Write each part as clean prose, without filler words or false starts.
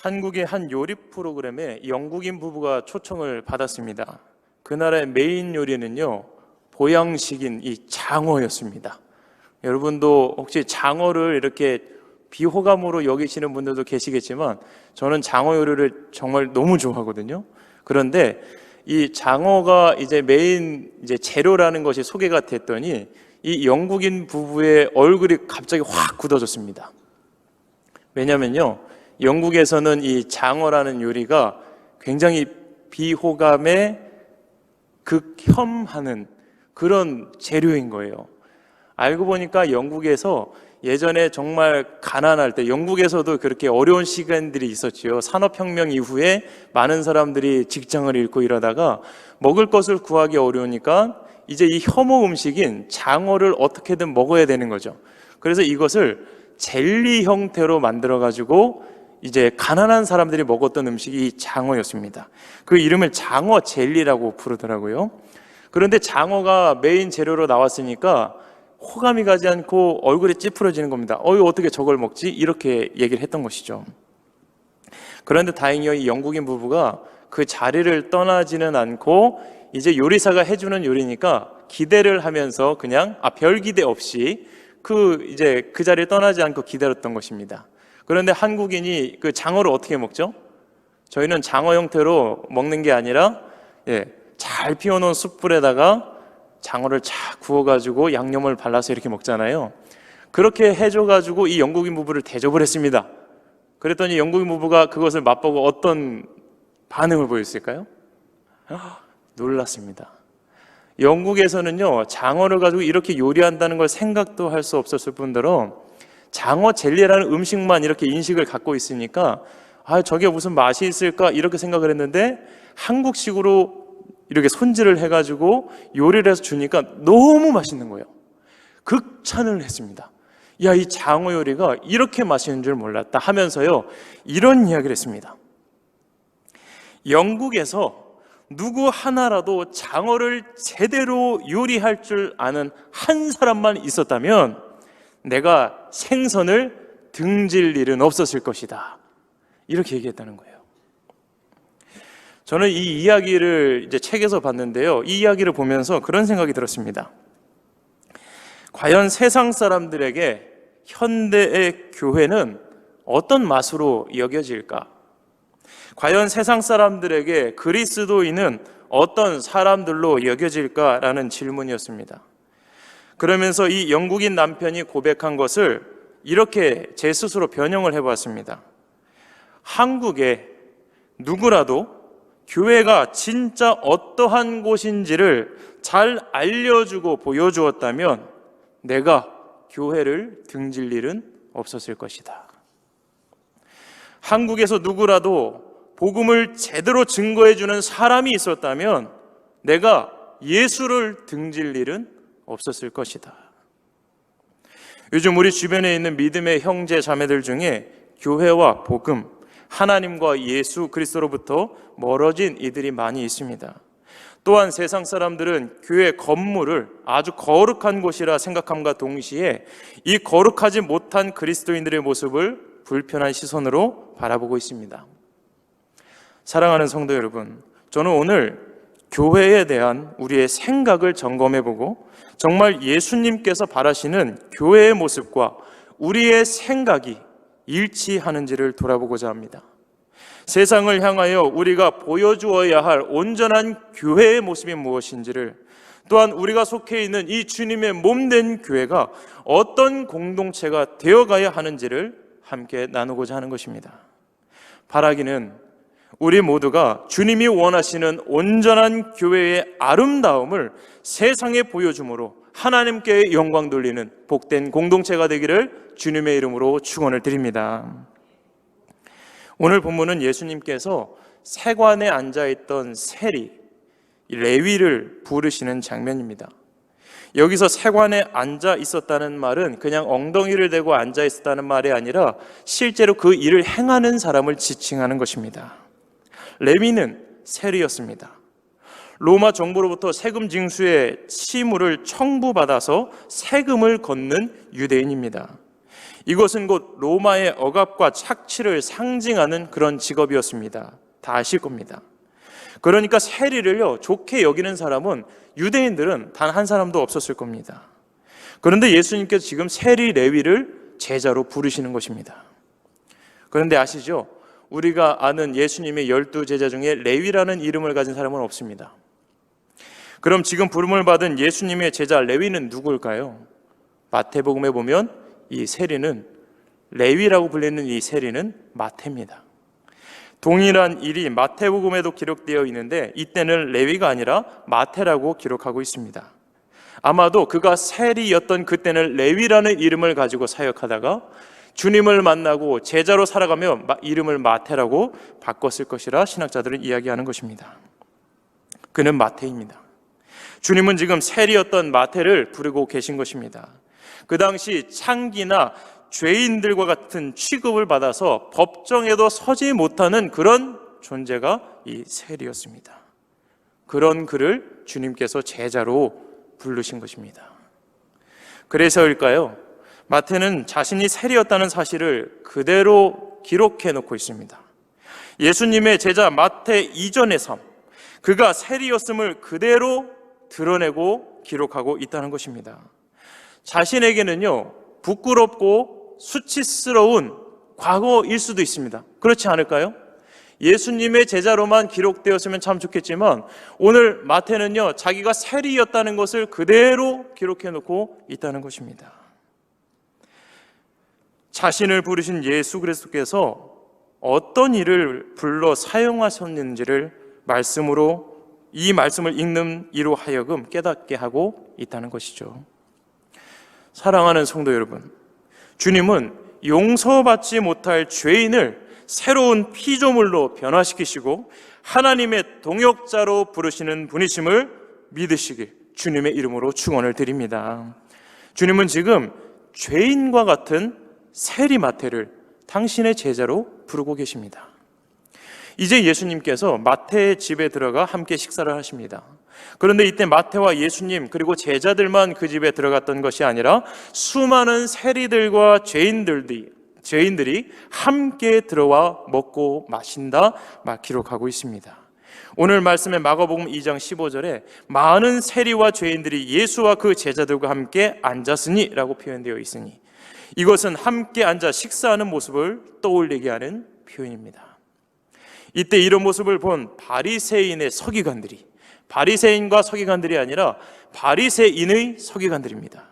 한국의 한 요리 프로그램에 영국인 부부가 초청을 받았습니다. 그날의 메인 요리는요, 보양식인 이 장어였습니다. 여러분도 혹시 장어를 이렇게 비호감으로 여기시는 분들도 계시겠지만 저는 장어 요리를 정말 너무 좋아하거든요. 그런데 이 장어가 이제 메인 재료라는 것이 소개가 됐더니 이 영국인 부부의 얼굴이 갑자기 확 굳어졌습니다. 왜냐면요, 영국에서는 이 장어라는 요리가 굉장히 비호감에 극혐하는 그런 재료인 거예요. 알고 보니까 영국에서 예전에 정말 가난할 때, 영국에서도 그렇게 어려운 시간들이 있었지요. 산업혁명 이후에 많은 사람들이 직장을 잃고 이러다가 먹을 것을 구하기 어려우니까 이제 이 혐오 음식인 장어를 어떻게든 먹어야 되는 거죠. 그래서 이것을 젤리 형태로 만들어가지고 이제 가난한 사람들이 먹었던 음식이 장어였습니다. 그 이름을 장어 젤리라고 부르더라고요. 그런데 장어가 메인 재료로 나왔으니까 호감이 가지 않고 얼굴이 찌푸려지는 겁니다. 어떻게 저걸 먹지? 이렇게 얘기를 했던 것이죠. 그런데 다행히 이 영국인 부부가 그 자리를 떠나지는 않고 이제 요리사가 해주는 요리니까 기대를 하면서 그냥 별 기대 없이 그 자리를 떠나지 않고 기다렸던 것입니다. 그런데 한국인이 그 장어를 어떻게 먹죠? 저희는 장어 형태로 먹는 게 아니라 잘 피워놓은 숯불에다가 장어를 착 구워가지고 양념을 발라서 이렇게 먹잖아요. 그렇게 해줘가지고 이 영국인 부부를 대접을 했습니다. 그랬더니 영국인 부부가 그것을 맛보고 어떤 반응을 보였을까요? 놀랐습니다. 영국에서는요, 장어를 가지고 이렇게 요리한다는 걸 생각도 할 수 없었을 뿐더러 장어 젤리라는 음식만 이렇게 인식을 갖고 있으니까 저게 무슨 맛이 있을까 이렇게 생각을 했는데 한국식으로 이렇게 손질을 해가지고 요리를 해서 주니까 너무 맛있는 거예요. 극찬을 했습니다. 이 장어 요리가 이렇게 맛있는 줄 몰랐다 하면서요, 이런 이야기를 했습니다. 영국에서 누구 하나라도 장어를 제대로 요리할 줄 아는 한 사람만 있었다면 내가 생선을 등질 일은 없었을 것이다. 이렇게 얘기했다는 거예요. 저는 이 이야기를 책에서 봤는데요, 이 이야기를 보면서 그런 생각이 들었습니다. 과연 세상 사람들에게 현대의 교회는 어떤 맛으로 여겨질까? 과연 세상 사람들에게 그리스도인은 어떤 사람들로 여겨질까라는 질문이었습니다. 그러면서 이 영국인 남편이 고백한 것을 이렇게 제 스스로 변형을 해봤습니다. 한국에 누구라도 교회가 진짜 어떠한 곳인지를 잘 알려주고 보여주었다면 내가 교회를 등질 일은 없었을 것이다. 한국에서 누구라도 복음을 제대로 증거해주는 사람이 있었다면 내가 예수를 등질 일은 없었을 것이다. 요즘 우리 주변에 있는 믿음의 형제 자매들 중에 교회와 복음, 하나님과 예수 그리스도로부터 멀어진 이들이 많이 있습니다. 또한 세상 사람들은 교회 건물을 아주 거룩한 곳이라 생각함과 동시에 이 거룩하지 못한 그리스도인들의 모습을 불편한 시선으로 바라보고 있습니다. 사랑하는 성도 여러분, 저는 오늘 교회에 대한 우리의 생각을 점검해보고 정말 예수님께서 바라시는 교회의 모습과 우리의 생각이 일치하는지를 돌아보고자 합니다. 세상을 향하여 우리가 보여주어야 할 온전한 교회의 모습이 무엇인지를, 또한 우리가 속해 있는 이 주님의 몸된 교회가 어떤 공동체가 되어가야 하는지를 함께 나누고자 하는 것입니다. 바라기는 우리 모두가 주님이 원하시는 온전한 교회의 아름다움을 세상에 보여줌으로 하나님께 영광 돌리는 복된 공동체가 되기를 주님의 이름으로 축원을 드립니다. 오늘 본문은 예수님께서 세관에 앉아있던 세리 레위를 부르시는 장면입니다. 여기서 세관에 앉아 있었다는 말은 그냥 엉덩이를 대고 앉아 있었다는 말이 아니라 실제로 그 일을 행하는 사람을 지칭하는 것입니다. 레위는 세리였습니다. 로마 정부로부터 세금 징수의 치무를 청구받아서 세금을 걷는 유대인입니다. 이것은 곧 로마의 억압과 착취를 상징하는 그런 직업이었습니다. 다 아실 겁니다. 그러니까 세리를요, 좋게 여기는 사람은 유대인들은 단 한 사람도 없었을 겁니다. 그런데 예수님께서 지금 세리 레위를 제자로 부르시는 것입니다. 그런데 아시죠? 우리가 아는 예수님의 12제자 중에 레위라는 이름을 가진 사람은 없습니다. 그럼 지금 부름을 받은 예수님의 제자 레위는 누구일까요? 마태복음에 보면 이 세리는, 레위라고 불리는 이 세리는 마태입니다. 동일한 일이 마태복음에도 기록되어 있는데 이때는 레위가 아니라 마태라고 기록하고 있습니다. 아마도 그가 세리였던 그때는 레위라는 이름을 가지고 사역하다가 주님을 만나고 제자로 살아가며 이름을 마태라고 바꿨을 것이라 신학자들은 이야기하는 것입니다. 그는 마태입니다. 주님은 지금 세리였던 마태를 부르고 계신 것입니다. 그 당시 창기나 죄인들과 같은 취급을 받아서 법정에도 서지 못하는 그런 존재가 이 세리였습니다. 그런 그를 주님께서 제자로 부르신 것입니다. 그래서일까요? 마태는 자신이 세리였다는 사실을 그대로 기록해 놓고 있습니다. 예수님의 제자 마태 이전의 삶, 그가 세리였음을 그대로 드러내고 기록하고 있다는 것입니다. 자신에게는요, 부끄럽고 수치스러운 과거일 수도 있습니다. 그렇지 않을까요? 예수님의 제자로만 기록되었으면 참 좋겠지만 오늘 마태는요, 자기가 세리였다는 것을 그대로 기록해 놓고 있다는 것입니다. 자신을 부르신 예수 그리스도께서 어떤 일을 불러 사용하셨는지를 이 말씀을 읽는 이로 하여금 깨닫게 하고 있다는 것이죠. 사랑하는 성도 여러분, 주님은 용서받지 못할 죄인을 새로운 피조물로 변화시키시고 하나님의 동역자로 부르시는 분이심을 믿으시길 주님의 이름으로 축원을 드립니다. 주님은 지금 죄인과 같은 세리 마태를 당신의 제자로 부르고 계십니다. 이제 예수님께서 마태의 집에 들어가 함께 식사를 하십니다. 그런데 이때 마태와 예수님 그리고 제자들만 그 집에 들어갔던 것이 아니라 수많은 세리들과 죄인들이 함께 들어와 먹고 마신다 막 기록하고 있습니다. 오늘 말씀의 마가복음 2장 15절에 많은 세리와 죄인들이 예수와 그 제자들과 함께 앉았으니 라고 표현되어 있으니, 이것은 함께 앉아 식사하는 모습을 떠올리게 하는 표현입니다. 이때 이런 모습을 본 바리새인의 서기관들이, 바리새인과 서기관들이 아니라 바리새인의 서기관들입니다.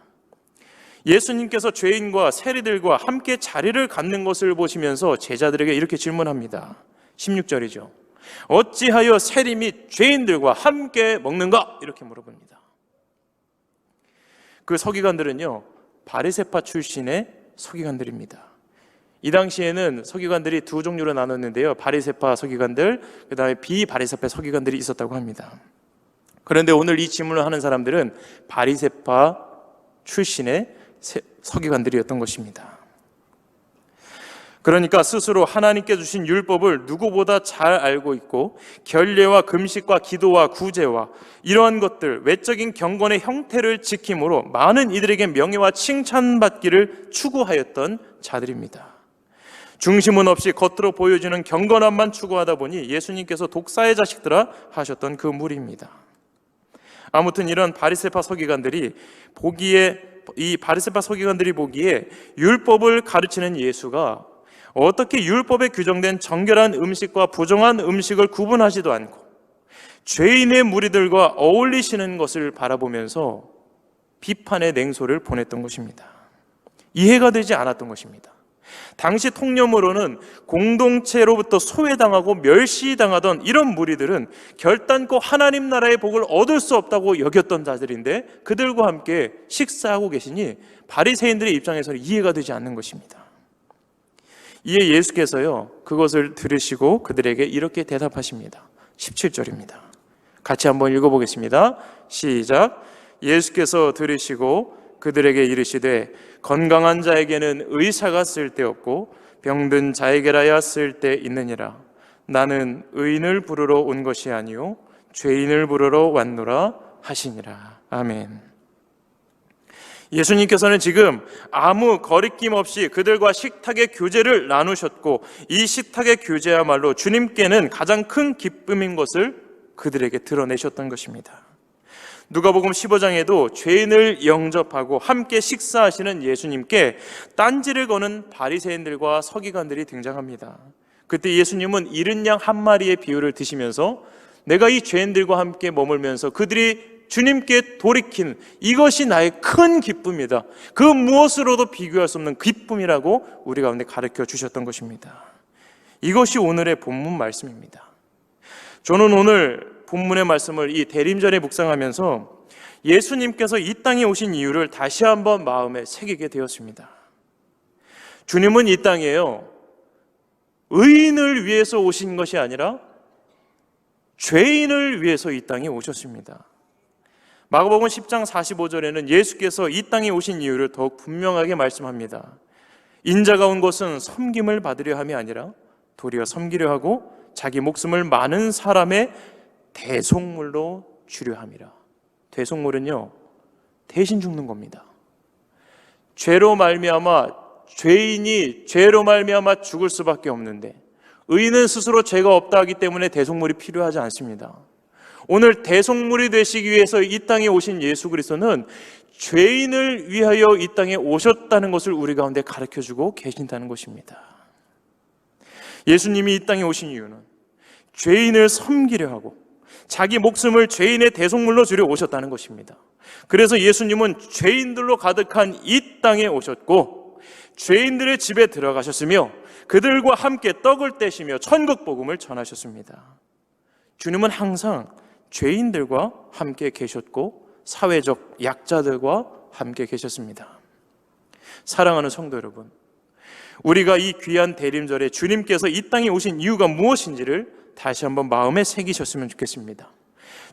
예수님께서 죄인과 세리들과 함께 자리를 갖는 것을 보시면서 제자들에게 이렇게 질문합니다. 16절이죠. 어찌하여 세리 및 죄인들과 함께 먹는가? 이렇게 물어봅니다. 그 서기관들은요, 바리새파 출신의 서기관들입니다. 이 당시에는 서기관들이 두 종류로 나눴는데요, 바리새파 서기관들, 그 다음에 비바리새파 서기관들이 있었다고 합니다. 그런데 오늘 이 질문을 하는 사람들은 바리새파 출신의 서기관들이었던 것입니다. 그러니까 스스로 하나님께 주신 율법을 누구보다 잘 알고 있고 결례와 금식과 기도와 구제와 이러한 것들, 외적인 경건의 형태를 지킴으로 많은 이들에게 명예와 칭찬받기를 추구하였던 자들입니다. 중심은 없이 겉으로 보여주는 경건함만 추구하다 보니 예수님께서 독사의 자식들아 하셨던 그 무리입니다. 아무튼 이런 바리새파 서기관들이 보기에 율법을 가르치는 예수가 어떻게 율법에 규정된 정결한 음식과 부정한 음식을 구분하지도 않고 죄인의 무리들과 어울리시는 것을 바라보면서 비판의 냉소를 보냈던 것입니다. 이해가 되지 않았던 것입니다. 당시 통념으로는 공동체로부터 소외당하고 멸시당하던 이런 무리들은 결단코 하나님 나라의 복을 얻을 수 없다고 여겼던 자들인데 그들과 함께 식사하고 계시니 바리새인들의 입장에서는 이해가 되지 않는 것입니다. 이에 예수께서요, 그것을 들으시고 그들에게 이렇게 대답하십니다. 17절입니다. 같이 한번 읽어보겠습니다. 시작. 예수께서 들으시고 그들에게 이르시되 건강한 자에게는 의사가 쓸데없고 병든 자에게라야 쓸데있느니라. 나는 의인을 부르러 온 것이 아니요 죄인을 부르러 왔노라 하시니라. 아멘. 예수님께서는 지금 아무 거리낌 없이 그들과 식탁의 교제를 나누셨고, 이 식탁의 교제야말로 주님께는 가장 큰 기쁨인 것을 그들에게 드러내셨던 것입니다. 누가복음 15장에도 죄인을 영접하고 함께 식사하시는 예수님께 딴지를 거는 바리새인들과 서기관들이 등장합니다. 그때 예수님은 이른 양 한 마리의 비유를 드시면서 내가 이 죄인들과 함께 머물면서 그들이 주님께 돌이킨 이것이 나의 큰 기쁨이다, 그 무엇으로도 비교할 수 없는 기쁨이라고 우리 가운데 가르쳐 주셨던 것입니다. 이것이 오늘의 본문 말씀입니다. 저는 오늘 본문의 말씀을 이 대림절에 묵상하면서 예수님께서 이 땅에 오신 이유를 다시 한번 마음에 새기게 되었습니다. 주님은 이 땅에요, 의인을 위해서 오신 것이 아니라 죄인을 위해서 이 땅에 오셨습니다. 마가복음 10장 45절에는 예수께서 이 땅에 오신 이유를 더욱 분명하게 말씀합니다. 인자가 온 것은 섬김을 받으려 함이 아니라 도리어 섬기려 하고 자기 목숨을 많은 사람의 대속물로 주려 함이라. 대속물은요, 대신 죽는 겁니다. 죄로 말미암아 죄인이 죄로 말미암아 죽을 수밖에 없는데 의인은 스스로 죄가 없다 하기 때문에 대속물이 필요하지 않습니다. 오늘 대속물이 되시기 위해서 이 땅에 오신 예수 그리스도는 죄인을 위하여 이 땅에 오셨다는 것을 우리 가운데 가르쳐주고 계신다는 것입니다. 예수님이 이 땅에 오신 이유는 죄인을 섬기려 하고 자기 목숨을 죄인의 대속물로 주려 오셨다는 것입니다. 그래서 예수님은 죄인들로 가득한 이 땅에 오셨고 죄인들의 집에 들어가셨으며 그들과 함께 떡을 떼시며 천국 복음을 전하셨습니다. 주님은 항상 죄인들과 함께 계셨고 사회적 약자들과 함께 계셨습니다. 사랑하는 성도 여러분, 우리가 이 귀한 대림절에 주님께서 이 땅에 오신 이유가 무엇인지를 다시 한번 마음에 새기셨으면 좋겠습니다.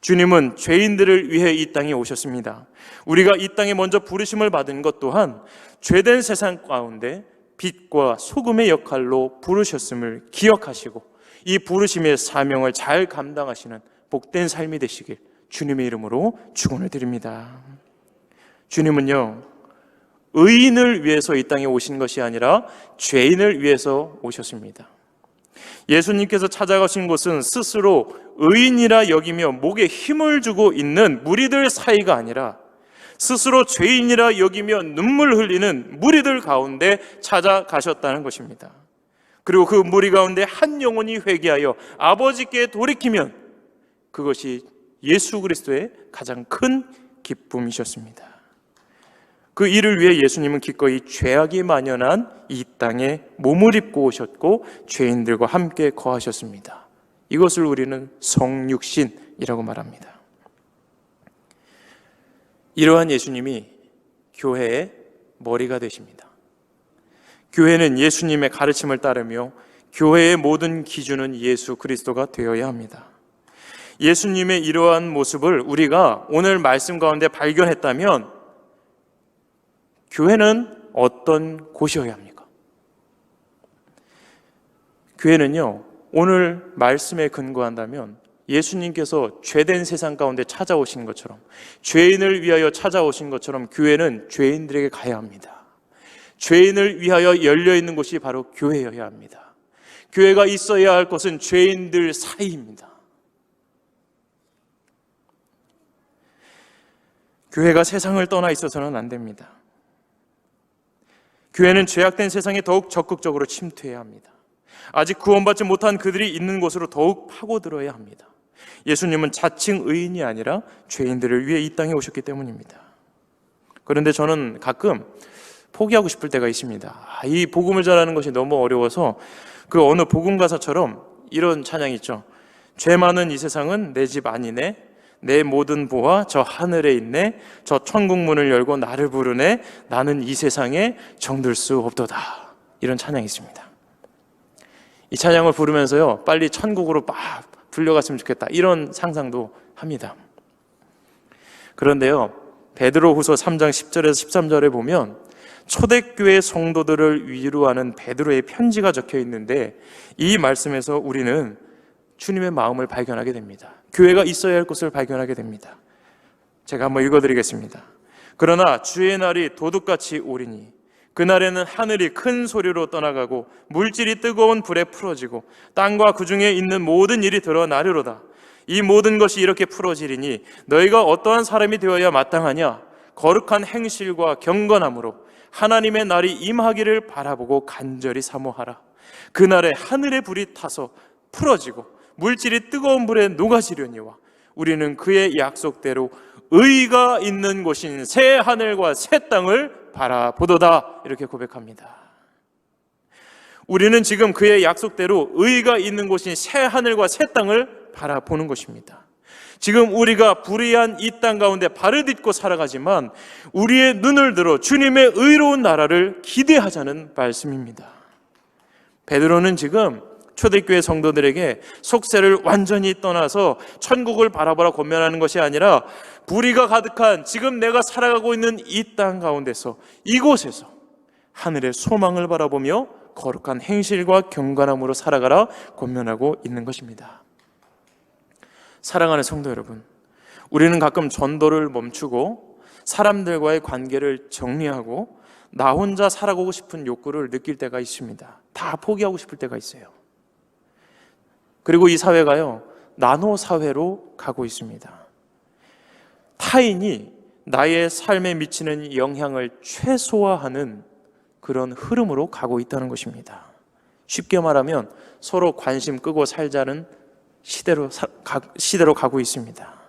주님은 죄인들을 위해 이 땅에 오셨습니다. 우리가 이 땅에 먼저 부르심을 받은 것 또한 죄된 세상 가운데 빛과 소금의 역할로 부르셨음을 기억하시고 이 부르심의 사명을 잘 감당하시는 복된 삶이 되시길 주님의 이름으로 축원을 드립니다. 주님은요, 의인을 위해서 이 땅에 오신 것이 아니라 죄인을 위해서 오셨습니다. 예수님께서 찾아가신 곳은 스스로 의인이라 여기며 목에 힘을 주고 있는 무리들 사이가 아니라 스스로 죄인이라 여기며 눈물 흘리는 무리들 가운데 찾아가셨다는 것입니다. 그리고 그 무리 가운데 한 영혼이 회개하여 아버지께 돌이키면 그것이 예수 그리스도의 가장 큰 기쁨이셨습니다. 그 일을 위해 예수님은 기꺼이 죄악이 만연한 이 땅에 몸을 입고 오셨고 죄인들과 함께 거하셨습니다. 이것을 우리는 성육신이라고 말합니다. 이러한 예수님이 교회의 머리가 되십니다. 교회는 예수님의 가르침을 따르며 교회의 모든 기준은 예수 그리스도가 되어야 합니다. 예수님의 이러한 모습을 우리가 오늘 말씀 가운데 발견했다면 교회는 어떤 곳이어야 합니까? 교회는요, 오늘 말씀에 근거한다면 예수님께서 죄된 세상 가운데 찾아오신 것처럼 죄인을 위하여 찾아오신 것처럼 교회는 죄인들에게 가야 합니다. 죄인을 위하여 열려있는 곳이 바로 교회여야 합니다. 교회가 있어야 할 것은 죄인들 사이입니다. 교회가 세상을 떠나 있어서는 안 됩니다. 교회는 죄악된 세상에 더욱 적극적으로 침투해야 합니다. 아직 구원받지 못한 그들이 있는 곳으로 더욱 파고들어야 합니다. 예수님은 자칭 의인이 아니라 죄인들을 위해 이 땅에 오셨기 때문입니다. 그런데 저는 가끔 포기하고 싶을 때가 있습니다. 이 복음을 전하는 것이 너무 어려워서 그 어느 복음 가사처럼 이런 찬양이 있죠. 죄 많은 이 세상은 내 집 아니네, 내 모든 보화 저 하늘에 있네, 저 천국 문을 열고 나를 부르네, 나는 이 세상에 정들 수 없도다. 이런 찬양이 있습니다. 이 찬양을 부르면서요, 빨리 천국으로 막 불려갔으면 좋겠다, 이런 상상도 합니다. 그런데요, 베드로후서 3장 10절에서 13절에 보면 초대교회 성도들을 위로하는 베드로의 편지가 적혀 있는데 이 말씀에서 우리는 주님의 마음을 발견하게 됩니다. 교회가 있어야 할 것을 발견하게 됩니다. 제가 한번 읽어드리겠습니다. 그러나 주의 날이 도둑같이 오리니 그날에는 하늘이 큰 소리로 떠나가고 물질이 뜨거운 불에 풀어지고 땅과 그 중에 있는 모든 일이 드러나리로다. 이 모든 것이 이렇게 풀어지리니 너희가 어떠한 사람이 되어야 마땅하냐? 거룩한 행실과 경건함으로 하나님의 날이 임하기를 바라보고 간절히 사모하라. 그날에 하늘의 불이 타서 풀어지고 물질이 뜨거운 불에 녹아지려니와 우리는 그의 약속대로 의가 있는 곳인 새 하늘과 새 땅을 바라보도다. 이렇게 고백합니다. 우리는 지금 그의 약속대로 의가 있는 곳인 새 하늘과 새 땅을 바라보는 것입니다. 지금 우리가 불의한 이 땅 가운데 발을 딛고 살아가지만 우리의 눈을 들어 주님의 의로운 나라를 기대하자는 말씀입니다. 베드로는 지금 초대교회 성도들에게 속세를 완전히 떠나서 천국을 바라보라 권면하는 것이 아니라 불의가 가득한 지금 내가 살아가고 있는 이 땅 가운데서 이곳에서 하늘의 소망을 바라보며 거룩한 행실과 경건함으로 살아가라 권면하고 있는 것입니다. 사랑하는 성도 여러분, 우리는 가끔 전도를 멈추고 사람들과의 관계를 정리하고 나 혼자 살아가고 싶은 욕구를 느낄 때가 있습니다. 다 포기하고 싶을 때가 있어요. 그리고 이 사회가요, 나노 사회로 가고 있습니다. 타인이 나의 삶에 미치는 영향을 최소화하는 그런 흐름으로 가고 있다는 것입니다. 쉽게 말하면 서로 관심 끄고 살자는 시대로 가고 있습니다.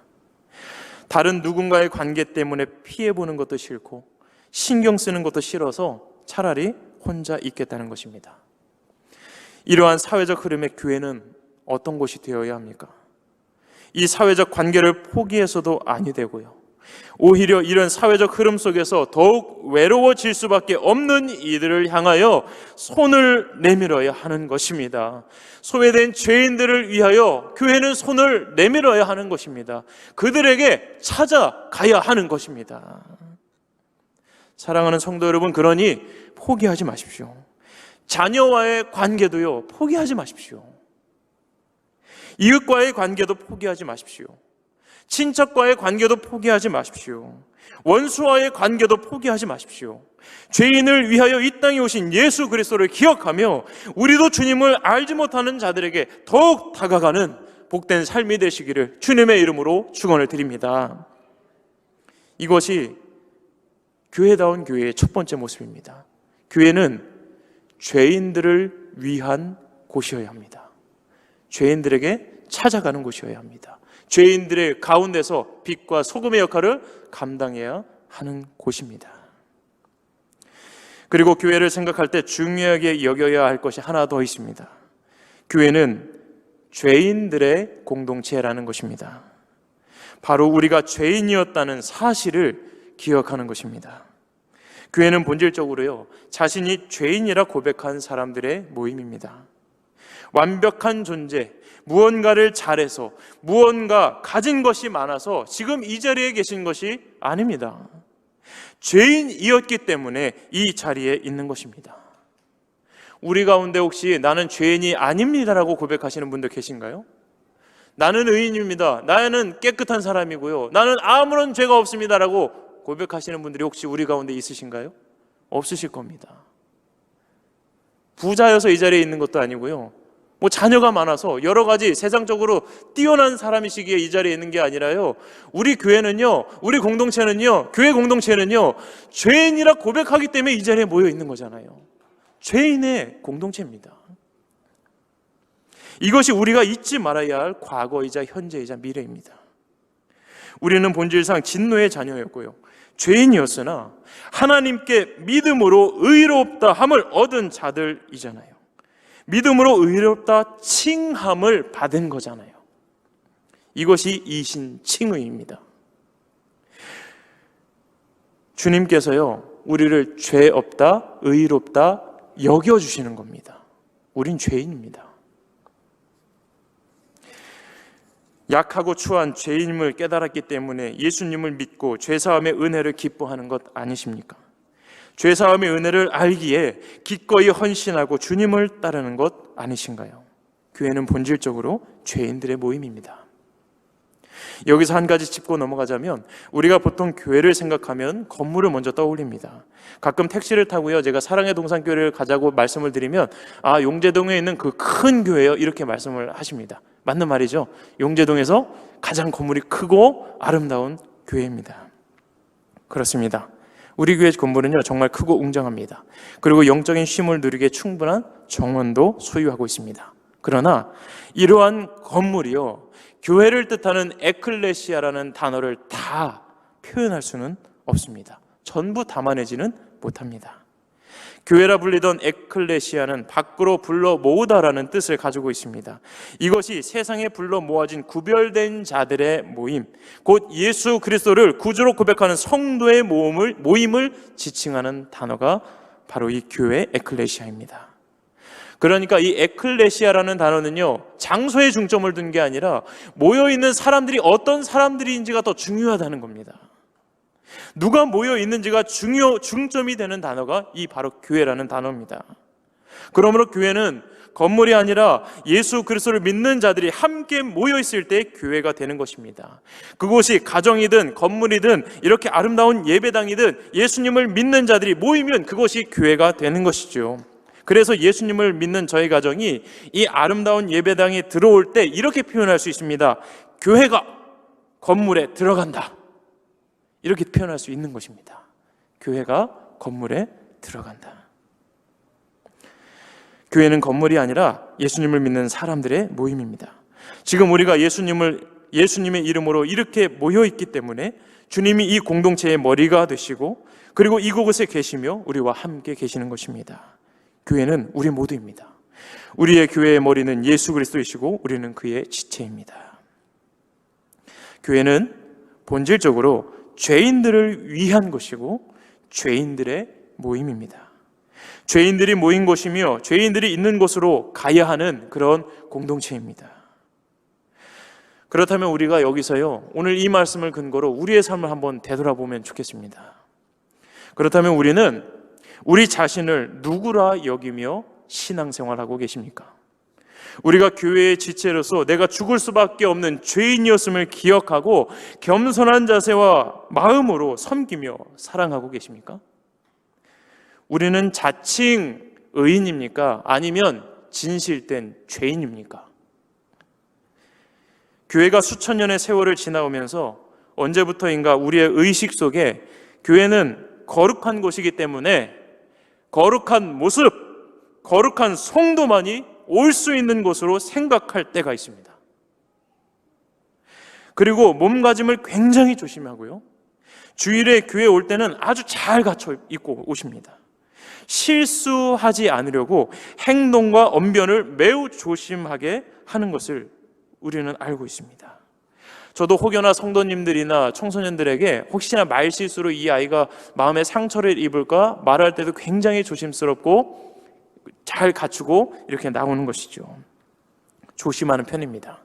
다른 누군가의 관계 때문에 피해보는 것도 싫고 신경 쓰는 것도 싫어서 차라리 혼자 있겠다는 것입니다. 이러한 사회적 흐름의 교회는 어떤 곳이 되어야 합니까? 이 사회적 관계를 포기해서도 아니 되고요, 오히려 이런 사회적 흐름 속에서 더욱 외로워질 수밖에 없는 이들을 향하여 손을 내밀어야 하는 것입니다. 소외된 죄인들을 위하여 교회는 손을 내밀어야 하는 것입니다. 그들에게 찾아가야 하는 것입니다. 사랑하는 성도 여러분, 그러니 포기하지 마십시오. 자녀와의 관계도요, 포기하지 마십시오. 이웃과의 관계도 포기하지 마십시오. 친척과의 관계도 포기하지 마십시오. 원수와의 관계도 포기하지 마십시오. 죄인을 위하여 이 땅에 오신 예수 그리스도를 기억하며 우리도 주님을 알지 못하는 자들에게 더욱 다가가는 복된 삶이 되시기를 주님의 이름으로 축원을 드립니다. 이것이 교회다운 교회의 첫 번째 모습입니다. 교회는 죄인들을 위한 곳이어야 합니다. 죄인들에게 찾아가는 곳이어야 합니다. 죄인들의 가운데서 빛과 소금의 역할을 감당해야 하는 곳입니다. 그리고 교회를 생각할 때 중요하게 여겨야 할 것이 하나 더 있습니다. 교회는 죄인들의 공동체라는 것입니다. 바로 우리가 죄인이었다는 사실을 기억하는 것입니다. 교회는 본질적으로요, 자신이 죄인이라 고백한 사람들의 모임입니다. 완벽한 존재, 무언가를 잘해서 무언가 가진 것이 많아서 지금 이 자리에 계신 것이 아닙니다. 죄인이었기 때문에 이 자리에 있는 것입니다. 우리 가운데 혹시 나는 죄인이 아닙니다라고 고백하시는 분들 계신가요? 나는 의인입니다. 나는 깨끗한 사람이고요, 나는 아무런 죄가 없습니다라고 고백하시는 분들이 혹시 우리 가운데 있으신가요? 없으실 겁니다. 부자여서 이 자리에 있는 것도 아니고요, 자녀가 많아서 여러 가지 세상적으로 뛰어난 사람이시기에 이 자리에 있는 게 아니라요, 우리 교회는요, 우리 공동체는요, 교회 공동체는요, 죄인이라 고백하기 때문에 이 자리에 모여 있는 거잖아요. 죄인의 공동체입니다. 이것이 우리가 잊지 말아야 할 과거이자 현재이자 미래입니다. 우리는 본질상 진노의 자녀였고요, 죄인이었으나 하나님께 믿음으로 의롭다 함을 얻은 자들이잖아요. 믿음으로 의롭다 칭함을 받은 거잖아요. 이것이 이신칭의입니다. 주님께서요, 우리를 죄 없다, 의롭다 여겨주시는 겁니다. 우린 죄인입니다. 약하고 추한 죄인임을 깨달았기 때문에 예수님을 믿고 죄사함의 은혜를 기뻐하는 것 아니십니까? 죄사함의 은혜를 알기에 기꺼이 헌신하고 주님을 따르는 것 아니신가요? 교회는 본질적으로 죄인들의 모임입니다. 여기서 한 가지 짚고 넘어가자면, 우리가 보통 교회를 생각하면 건물을 먼저 떠올립니다. 가끔 택시를 타고요, 제가 사랑의 동산교회를 가자고 말씀을 드리면 용재동에 있는 그 큰 교회요, 이렇게 말씀을 하십니다. 맞는 말이죠. 용재동에서 가장 건물이 크고 아름다운 교회입니다. 그렇습니다. 우리 교회 건물은요, 정말 크고 웅장합니다. 그리고 영적인 쉼을 누리기에 충분한 정원도 소유하고 있습니다. 그러나 이러한 건물이요, 교회를 뜻하는 에클레시아라는 단어를 다 표현할 수는 없습니다. 전부 담아내지는 못합니다. 교회라 불리던 에클레시아는 밖으로 불러 모으다라는 뜻을 가지고 있습니다. 이것이 세상에 불러 모아진 구별된 자들의 모임, 곧 예수 그리스도를 구주로 고백하는 성도의 모임을 지칭하는 단어가 바로 이 교회 에클레시아입니다. 그러니까 이 에클레시아라는 단어는요, 장소에 중점을 둔 게 아니라 모여있는 사람들이 어떤 사람들인지가 더 중요하다는 겁니다. 누가 모여있는지가 중점이 되는 단어가 이 바로 교회라는 단어입니다. 그러므로 교회는 건물이 아니라 예수 그리스도를 믿는 자들이 함께 모여있을 때 교회가 되는 것입니다. 그곳이 가정이든 건물이든 이렇게 아름다운 예배당이든 예수님을 믿는 자들이 모이면 그것이 교회가 되는 것이죠. 그래서 예수님을 믿는 저희 가정이 이 아름다운 예배당에 들어올 때 이렇게 표현할 수 있습니다. 교회가 건물에 들어간다, 이렇게 표현할 수 있는 것입니다. 교회가 건물에 들어간다. 교회는 건물이 아니라 예수님을 믿는 사람들의 모임입니다. 지금 우리가 예수님의 이름으로 이렇게 모여있기 때문에 주님이 이 공동체의 머리가 되시고, 그리고 이곳에 계시며 우리와 함께 계시는 것입니다. 교회는 우리 모두입니다. 우리의 교회의 머리는 예수 그리스도이시고 우리는 그의 지체입니다. 교회는 본질적으로 죄인들을 위한 것이고 죄인들의 모임입니다. 죄인들이 모인 곳이며 죄인들이 있는 곳으로 가야 하는 그런 공동체입니다. 그렇다면 우리가 여기서요, 오늘 이 말씀을 근거로 우리의 삶을 한번 되돌아보면 좋겠습니다. 그렇다면 우리는 우리 자신을 누구라 여기며 신앙생활하고 계십니까? 우리가 교회의 지체로서 내가 죽을 수밖에 없는 죄인이었음을 기억하고 겸손한 자세와 마음으로 섬기며 사랑하고 계십니까? 우리는 자칭 의인입니까? 아니면 진실된 죄인입니까? 교회가 수천 년의 세월을 지나오면서 언제부터인가 우리의 의식 속에 교회는 거룩한 곳이기 때문에 거룩한 모습, 거룩한 성도만이 올 수 있는 곳으로 생각할 때가 있습니다. 그리고 몸가짐을 굉장히 조심하고요, 주일에 교회 올 때는 아주 잘 갖춰 입고 오십니다. 실수하지 않으려고 행동과 언변을 매우 조심하게 하는 것을 우리는 알고 있습니다. 저도 혹여나 성도님들이나 청소년들에게 혹시나 말실수로 이 아이가 마음에 상처를 입을까 말할 때도 굉장히 조심스럽고 잘 갖추고 이렇게 나오는 것이죠. 조심하는 편입니다.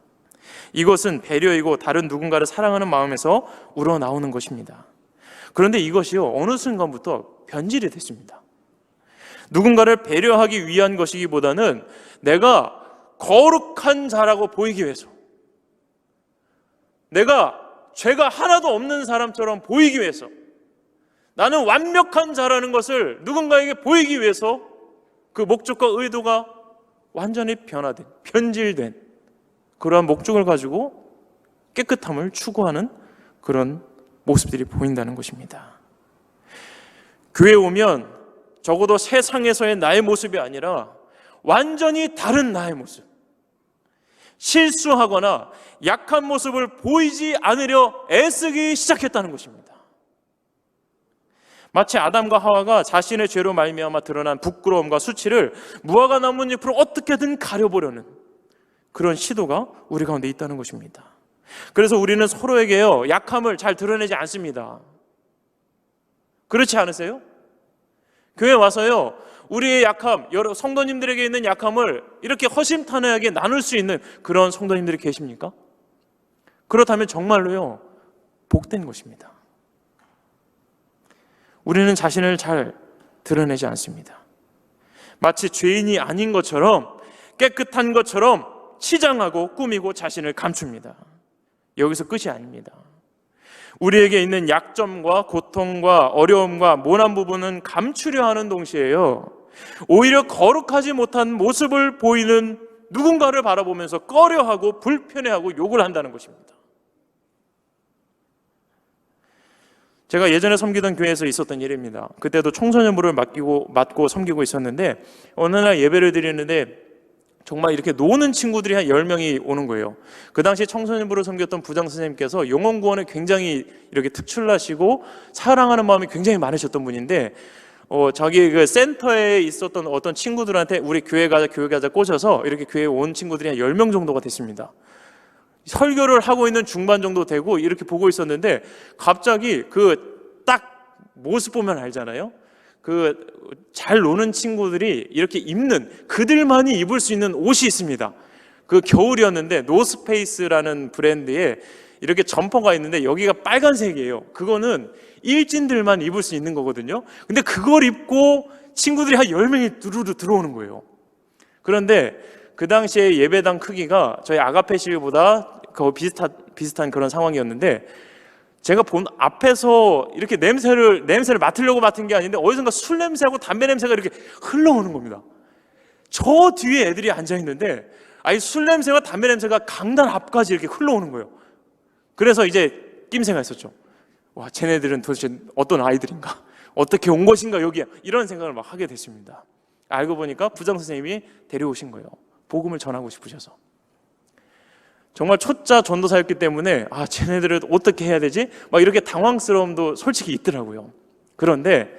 이것은 배려이고 다른 누군가를 사랑하는 마음에서 우러나오는 것입니다. 그런데 이것이요, 어느 순간부터 변질이 됐습니다. 누군가를 배려하기 위한 것이기보다는 내가 거룩한 자라고 보이기 위해서, 내가 죄가 하나도 없는 사람처럼 보이기 위해서, 나는 완벽한 자라는 것을 누군가에게 보이기 위해서 그 목적과 의도가 완전히 변화된, 변질된 그러한 목적을 가지고 깨끗함을 추구하는 그런 모습들이 보인다는 것입니다. 교회에 오면 적어도 세상에서의 나의 모습이 아니라 완전히 다른 나의 모습, 실수하거나 약한 모습을 보이지 않으려 애쓰기 시작했다는 것입니다. 마치 아담과 하와가 자신의 죄로 말미암아 드러난 부끄러움과 수치를 무화과 나뭇잎으로 어떻게든 가려보려는 그런 시도가 우리 가운데 있다는 것입니다. 그래서 우리는 서로에게요, 약함을 잘 드러내지 않습니다. 그렇지 않으세요? 교회 와서요, 우리의 약함, 여러 성도님들에게 있는 약함을 이렇게 허심탄회하게 나눌 수 있는 그런 성도님들이 계십니까? 그렇다면 정말로요, 복된 것입니다. 우리는 자신을 잘 드러내지 않습니다. 마치 죄인이 아닌 것처럼, 깨끗한 것처럼 치장하고 꾸미고 자신을 감춥니다. 여기서 끝이 아닙니다. 우리에게 있는 약점과 고통과 어려움과 모난 부분은 감추려 하는 동시에요, 오히려 거룩하지 못한 모습을 보이는 누군가를 바라보면서 꺼려하고 불편해하고 욕을 한다는 것입니다. 제가 예전에 섬기던 교회에서 있었던 일입니다. 그때도 청소년부를 맡고 섬기고 있었는데, 어느 날 예배를 드리는데 정말 이렇게 노는 친구들이 한 10명이 오는 거예요. 그 당시 청소년부를 섬겼던 부장 선생님께서 영혼구원에 굉장히 이렇게 특출나시고 사랑하는 마음이 굉장히 많으셨던 분인데, 자기 그 센터에 있었던 어떤 친구들한테 우리 교회 가자 꽂아서 이렇게 교회에 온 친구들이 한 10명 정도가 됐습니다. 설교를 하고 있는 중반 정도 되고 이렇게 보고 있었는데, 갑자기 그 딱 모습 보면 알잖아요. 그 잘 노는 친구들이 이렇게 입는, 그들만이 입을 수 있는 옷이 있습니다. 그 겨울이었는데 노스페이스라는 브랜드에 이렇게 점퍼가 있는데 여기가 빨간색이에요. 그거는 일진들만 입을 수 있는 거거든요. 근데 그걸 입고 친구들이 한 10명이 두루루 들어오는 거예요. 그런데 그 당시에 예배당 크기가 저희 아가페실보다 비슷한 그런 상황이었는데, 제가 본 앞에서 이렇게 냄새를 맡으려고 맡은 게 아닌데 어디선가 술 냄새하고 담배 냄새가 이렇게 흘러오는 겁니다. 저 뒤에 애들이 앉아있는데 술 냄새와 담배 냄새가 강단 앞까지 이렇게 흘러오는 거예요. 그래서 이제 낌새가 있었죠. 와, 쟤네들은 도대체 어떤 아이들인가? 어떻게 온 것인가 여기에? 이런 생각을 막 하게 됐습니다. 알고 보니까 부장 선생님이 데려오신 거예요. 복음을 전하고 싶으셔서. 정말 초짜 전도사였기 때문에 쟤네들을 어떻게 해야 되지? 막 이렇게 당황스러움도 솔직히 있더라고요. 그런데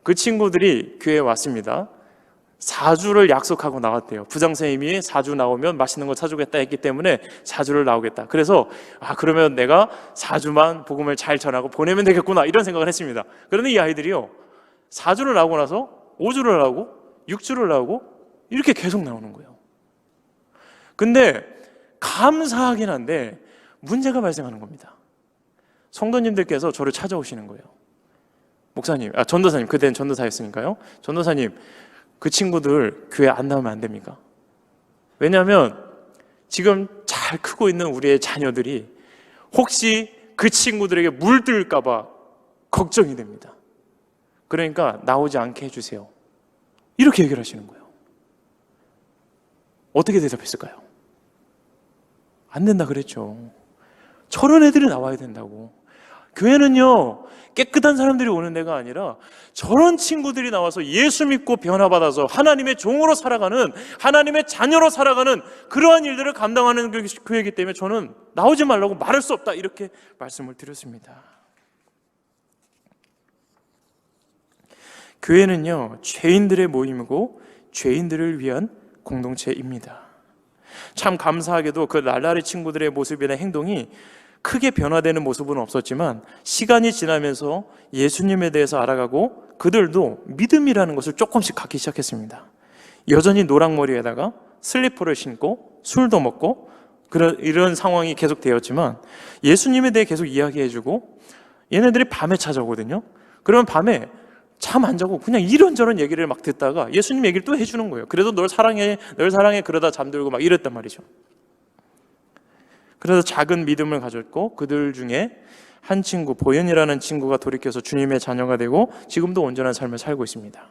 그 친구들이 교회에 왔습니다. 4주를 약속하고 나왔대요. 부장 선생님이 4주 나오면 맛있는 거 사주겠다 했기 때문에 4주를 나오겠다. 그래서 그러면 내가 4주만 복음을 잘 전하고 보내면 되겠구나, 이런 생각을 했습니다. 그런데 이 아이들이요, 4주를 나오고 나서 5주를 나오고 6주를 나오고 이렇게 계속 나오는 거예요. 근데 감사하긴 한데 문제가 발생하는 겁니다. 성도님들께서 저를 찾아오시는 거예요. 목사님, 전도사님, 그때는 전도사였으니까요. 전도사님, 그 친구들 교회 안 나오면 안 됩니까? 왜냐하면 지금 잘 크고 있는 우리의 자녀들이 혹시 그 친구들에게 물들까 봐 걱정이 됩니다. 그러니까 나오지 않게 해주세요. 이렇게 얘기를 하시는 거예요. 어떻게 대답했을까요? 안 된다 그랬죠. 저런 애들이 나와야 된다고. 교회는요, 깨끗한 사람들이 오는 데가 아니라 저런 친구들이 나와서 예수 믿고 변화받아서 하나님의 종으로 살아가는, 하나님의 자녀로 살아가는 그러한 일들을 감당하는 교회이기 때문에 저는 나오지 말라고 말할 수 없다, 이렇게 말씀을 드렸습니다. 교회는요, 죄인들의 모임이고 죄인들을 위한 공동체입니다. 참 감사하게도 그 날라리 친구들의 모습이나 행동이 크게 변화되는 모습은 없었지만, 시간이 지나면서 예수님에 대해서 알아가고 그들도 믿음이라는 것을 조금씩 갖기 시작했습니다. 여전히 노랑머리에다가 슬리퍼를 신고 술도 먹고 이런 상황이 계속 되었지만, 예수님에 대해 계속 이야기해주고, 얘네들이 밤에 찾아오거든요. 그러면 밤에 잠 안 자고 그냥 이런저런 얘기를 막 듣다가 예수님 얘기를 또 해주는 거예요. 그래도 널 사랑해 그러다 잠들고 막 이랬단 말이죠. 그래서 작은 믿음을 가졌고, 그들 중에 한 친구, 보현이라는 친구가 돌이켜서 주님의 자녀가 되고 지금도 온전한 삶을 살고 있습니다.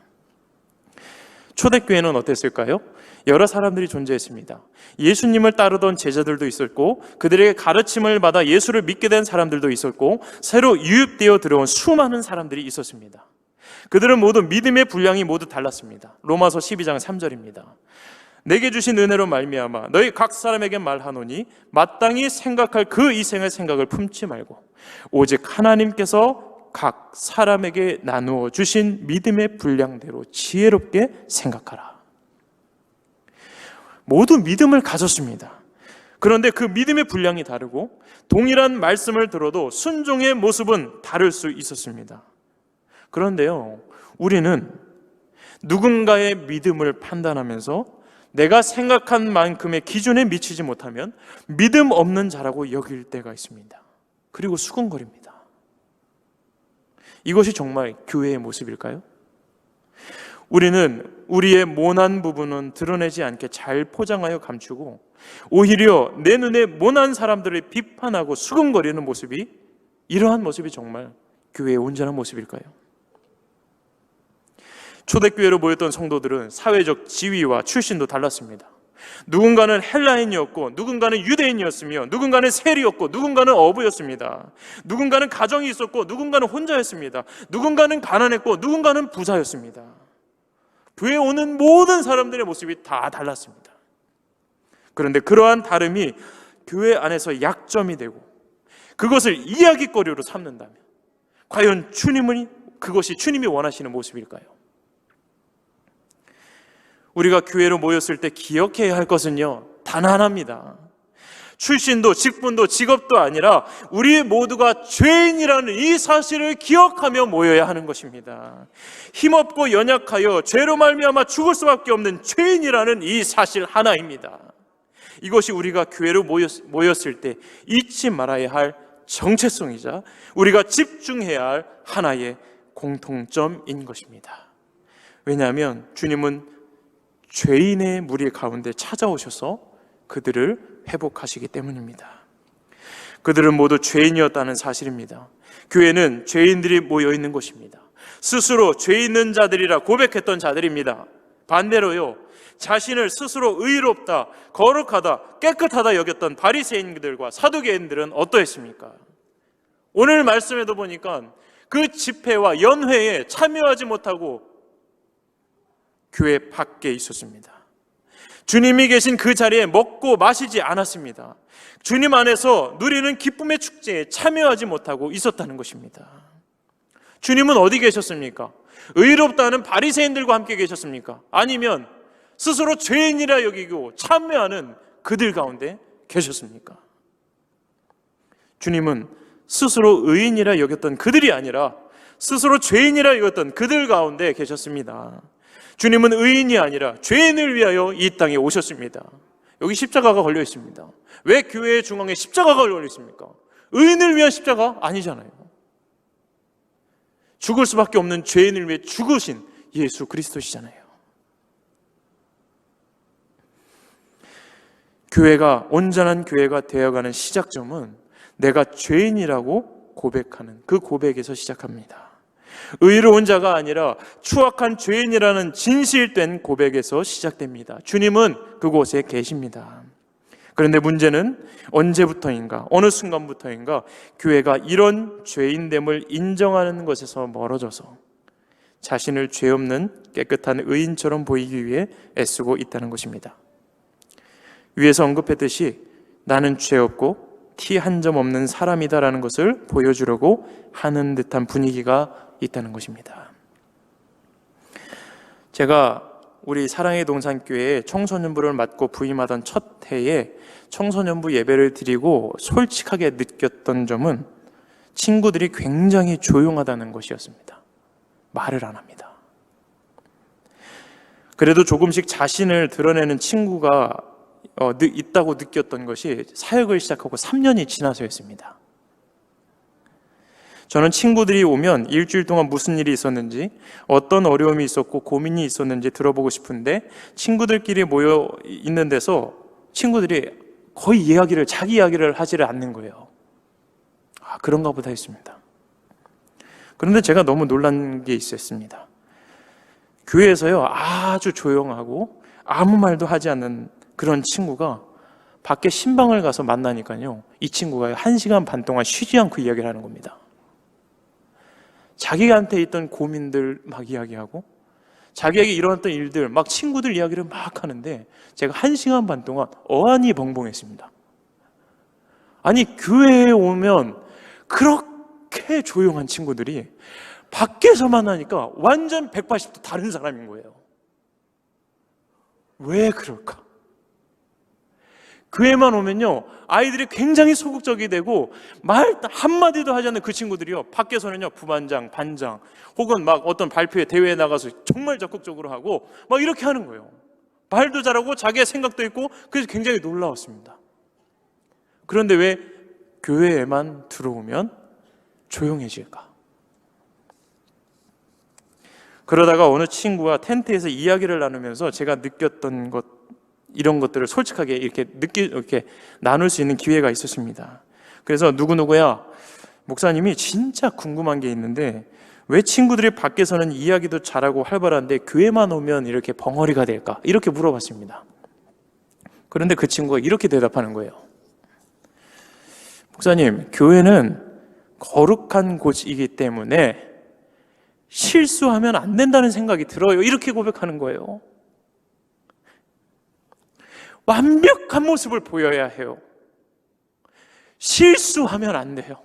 초대교회는 어땠을까요? 여러 사람들이 존재했습니다. 예수님을 따르던 제자들도 있었고, 그들에게 가르침을 받아 예수를 믿게 된 사람들도 있었고, 새로 유입되어 들어온 수많은 사람들이 있었습니다. 그들은 모두 믿음의 분량이 모두 달랐습니다. 로마서 12장 3절입니다. 내게 주신 은혜로 말미암아 너희 각 사람에게 말하노니 마땅히 생각할 그 이생의 생각을 품지 말고 오직 하나님께서 각 사람에게 나누어 주신 믿음의 분량대로 지혜롭게 생각하라. 모두 믿음을 가졌습니다. 그런데 그 믿음의 분량이 다르고 동일한 말씀을 들어도 순종의 모습은 다를 수 있었습니다. 그런데요, 우리는 누군가의 믿음을 판단하면서 내가 생각한 만큼의 기준에 미치지 못하면 믿음 없는 자라고 여길 때가 있습니다. 그리고 수군거립니다. 이것이 정말 교회의 모습일까요? 우리는 우리의 모난 부분은 드러내지 않게 잘 포장하여 감추고 오히려 내 눈에 모난 사람들을 비판하고 수근거리는 모습이, 이러한 모습이 정말 교회의 온전한 모습일까요? 초대교회로 모였던 성도들은 사회적 지위와 출신도 달랐습니다. 누군가는 헬라인이었고 누군가는 유대인이었으며 누군가는 세리였고 누군가는 어부였습니다. 누군가는 가정이 있었고 누군가는 혼자였습니다. 누군가는 가난했고 누군가는 부자였습니다. 교회에 오는 모든 사람들의 모습이 다 달랐습니다. 그런데 그러한 다름이 교회 안에서 약점이 되고 그것을 이야기거리로 삼는다면 과연 그것이 주님이 원하시는 모습일까요? 우리가 교회로 모였을 때 기억해야 할 것은요, 단 하나입니다. 출신도 직분도 직업도 아니라 우리 모두가 죄인이라는 이 사실을 기억하며 모여야 하는 것입니다. 힘없고 연약하여 죄로 말미암아 죽을 수밖에 없는 죄인이라는 이 사실 하나입니다. 이것이 우리가 교회로 모였을 때 잊지 말아야 할 정체성이자 우리가 집중해야 할 하나의 공통점인 것입니다. 왜냐하면 주님은 죄인의 무리 가운데 찾아오셔서 그들을 회복하시기 때문입니다. 그들은 모두 죄인이었다는 사실입니다. 교회는 죄인들이 모여 있는 곳입니다. 스스로 죄 있는 자들이라 고백했던 자들입니다. 반대로요, 자신을 스스로 의롭다, 거룩하다, 깨끗하다 여겼던 바리새인들과 사두개인들은 어떠했습니까? 오늘 말씀에도 보니까 그 집회와 연회에 참여하지 못하고 교회 밖에 있었습니다. 주님이 계신 그 자리에 먹고 마시지 않았습니다. 주님 안에서 누리는 기쁨의 축제에 참여하지 못하고 있었다는 것입니다. 주님은 어디 계셨습니까? 의롭다는 바리새인들과 함께 계셨습니까? 아니면 스스로 죄인이라 여기고 참여하는 그들 가운데 계셨습니까? 주님은 스스로 의인이라 여겼던 그들이 아니라 스스로 죄인이라 여겼던 그들 가운데 계셨습니다. 주님은 의인이 아니라 죄인을 위하여 이 땅에 오셨습니다. 여기 십자가가 걸려 있습니다. 왜 교회의 중앙에 십자가가 걸려 있습니까? 의인을 위한 십자가 아니잖아요. 죽을 수밖에 없는 죄인을 위해 죽으신 예수 그리스도시잖아요. 교회가 온전한 교회가 되어가는 시작점은 내가 죄인이라고 고백하는 그 고백에서 시작합니다. 의로운 자가 아니라 추악한 죄인이라는 진실된 고백에서 시작됩니다. 주님은 그곳에 계십니다. 그런데 문제는 언제부터인가, 어느 순간부터인가 교회가 이런 죄인됨을 인정하는 것에서 멀어져서 자신을 죄 없는 깨끗한 의인처럼 보이기 위해 애쓰고 있다는 것입니다. 위에서 언급했듯이 나는 죄 없고 티 한 점 없는 사람이다라는 것을 보여주려고 하는 듯한 분위기가 있다는 것입니다. 제가 우리 사랑의 동산교회에 청소년부를 맡고 부임하던 첫 해에 청소년부 예배를 드리고 솔직하게 느꼈던 점은 친구들이 굉장히 조용하다는 것이었습니다. 말을 안 합니다. 그래도 조금씩 자신을 드러내는 친구가 있다고 느꼈던 것이 사역을 시작하고 3년이 지나서였습니다. 저는 친구들이 오면 일주일 동안 무슨 일이 있었는지, 어떤 어려움이 있었고 고민이 있었는지 들어보고 싶은데 친구들끼리 모여 있는 데서 친구들이 거의 자기 이야기를 하지를 않는 거예요. 그런가 보다 했습니다. 그런데 제가 너무 놀란 게 있었습니다. 교회에서요, 아주 조용하고 아무 말도 하지 않는 그런 친구가 밖에 신방을 가서 만나니까요, 이 친구가 1시간 반 동안 쉬지 않고 이야기를 하는 겁니다. 자기한테 있던 고민들 막 이야기하고 자기에게 일어났던 일들 막 친구들 이야기를 막 하는데 제가 1시간 반 동안 어안이 벙벙했습니다. 아니, 교회에 오면 그렇게 조용한 친구들이 밖에서 만나니까 완전 180도 다른 사람인 거예요. 왜 그럴까? 교회만 오면요, 아이들이 굉장히 소극적이 되고 말 한마디도 하지 않는 그 친구들이요, 밖에서는요 부반장, 반장 혹은 막 어떤 발표회, 대회에 나가서 정말 적극적으로 하고 막 이렇게 하는 거예요. 말도 잘하고 자기의 생각도 있고, 그래서 굉장히 놀라웠습니다. 그런데 왜 교회에만 들어오면 조용해질까? 그러다가 어느 친구와 텐트에서 이야기를 나누면서 제가 느꼈던 것, 이런 것들을 솔직하게 이렇게 나눌 수 있는 기회가 있었습니다. 그래서 누구누구야, 목사님이 진짜 궁금한 게 있는데 왜 친구들이 밖에서는 이야기도 잘하고 활발한데 교회만 오면 이렇게 벙어리가 될까? 이렇게 물어봤습니다. 그런데 그 친구가 이렇게 대답하는 거예요. 목사님, 교회는 거룩한 곳이기 때문에 실수하면 안 된다는 생각이 들어요. 이렇게 고백하는 거예요. 완벽한 모습을 보여야 해요. 실수하면 안 돼요.